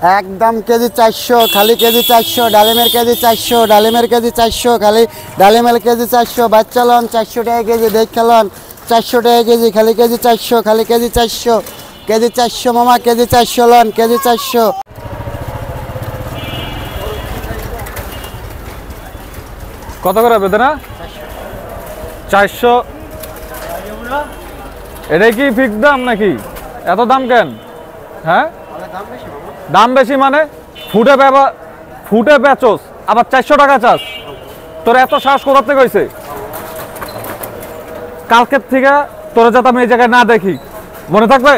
একদম কেজি 400, খালি কেজি 400, ডালিমের কেজি 400, ডালিমের কেজি 400, খালি ডালিমের কেজি 400, বাচ্চা লন 400 টাকা কেজি, দেখে লন 400 টাকা কেজি, খালি কেজি 400, খালি কেজি 400, কেজি 400 মামা, কেজি 400 লন, কেজি 400। কত করে বেদনা? 400। এটাই কি ফিক্স দাম নাকি? এত দাম কেন? হ্যাঁ, দাম বেশি মানে? ফুটে বেচোস আবার 400 টাকা চাস? তোর এত সাহস কোথা থেকে হয়েছে? কালকের থেকে তোরা যাতে আমি এই জায়গায় না দেখি, মনে থাকবে?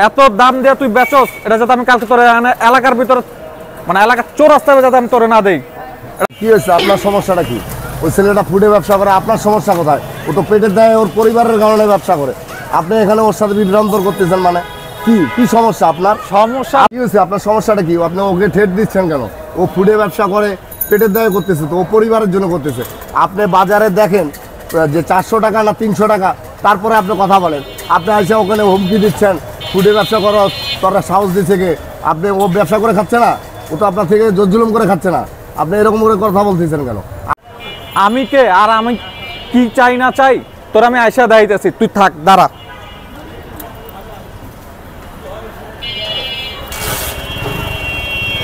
এত দাম দিয়ে তুই বেচোস, এটা যাতে আমি কালকে তোর এলাকার ভিতরে, মানে এলাকার চৌরাস্তায় যাতে আমি তোরে না দেই। কি হয়েছে? আপনার সমস্যাটা কি? ওই ছেলেটা ফুডে ব্যবসা করে, আপনার সমস্যা কোথায়? ও তো পেটের দায়ে ওর পরিবারের কারণে ব্যবসা করে, আপনি এখানে ওর সাথে বিভ্রান্তর করতেছেন মানে কি? কি সমস্যা আপনার? সমস্যা কি হয়েছে? আপনার সমস্যাটা কি? আপনি ওকে ঠেট দিচ্ছেন কেন? ও ফুডে ব্যবসা করে, পেটের দায়ে করতেছে, তো ও পরিবারের জন্য করতেছে। আপনি বাজারে দেখেন যে 400 টাকা না 300 টাকা, তারপরে আপনি কথা বলেন। আপনি এসে ওখানে হুমকি দিচ্ছেন ফুডে ব্যবসা করো, তোরা সাহস দিচ্ছে কে? আপনি ও ব্যবসা করে খাচ্ছে না? ও তো আপনার থেকে জোর করে খাচ্ছে না, আপনি এরকম করে কথা বলতেছেন কেন? আমি কে আর আমি কি চাই না চাই তোর আমি আয়সা দেখাইতেছি, তুই থাক, দাঁড়া।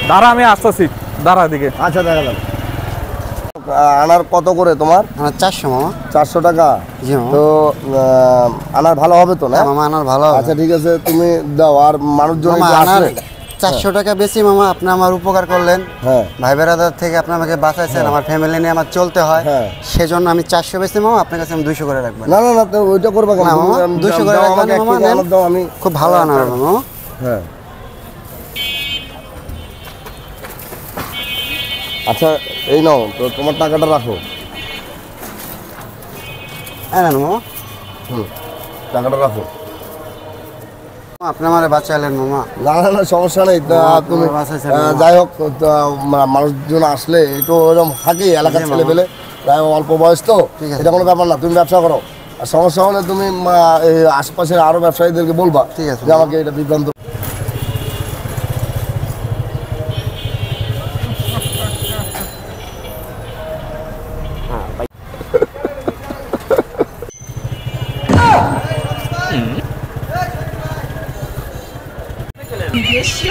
দাঁড়া, আমি আসতেছি, দাঁড়া দিকে। আচ্ছা, দেখা যাক। আনার কত করে তোমার? আমার 400 মামা। 400 টাকা? জি মামা। তো আনার ভালো হবে তো না? মামা আনার ভালো হবে। আচ্ছা ঠিক আছে, তুমি দাও। আর মানুষজন মামা একটু আনার আসলে 400 টাকা বেশি মামা, আপনি আমার উপকার করলেন। হ্যাঁ ভাই বেড়াদার থেকে আপনি আমাকে বাঁচাইছেন, আমার ফ্যামিলি নিয়ে আমার চলতে হয়, হ্যাঁ। সেজন্য আমি 400 বেশি মামা, আপনার কাছে আমি 200 করে রাখবেন। না না না, তো ওইটা করবা কেন? না মামা, তুমি 200 করে দাও, রাখবেন আমাকে এক মামা, কেজি নেন। আনার দাও, আমি খুব ভালো আনার হবে মামা। হ্যাঁ। আচ্ছা এই নাও, তো তোমার টাকাটা রাখো। হ্যাঁ না মামা, টাকাটা রাখো। আপনি আমার বাঁচাইলেন মামা। না না না, সমস্যা নেই। তা মামা, তুমি তোমার বাসায় ছিলাম মামা। যাই হোক, মানুষজন আসলে একটু ওরকম থাকে, এলাকার জি মামা। ছেলে পেলে, তাই অল্প বয়স তো, ঠিক আছে। এটা কোনো ব্যাপার না। তুমি ব্যবসা করো, আর সমস্যা হলে তুমি এই আশেপাশের আরো ব্যবসায়ীদেরকে বলবা ঠিক আছে যে আমাকে এটা বিভ্রান্ত।你别笑。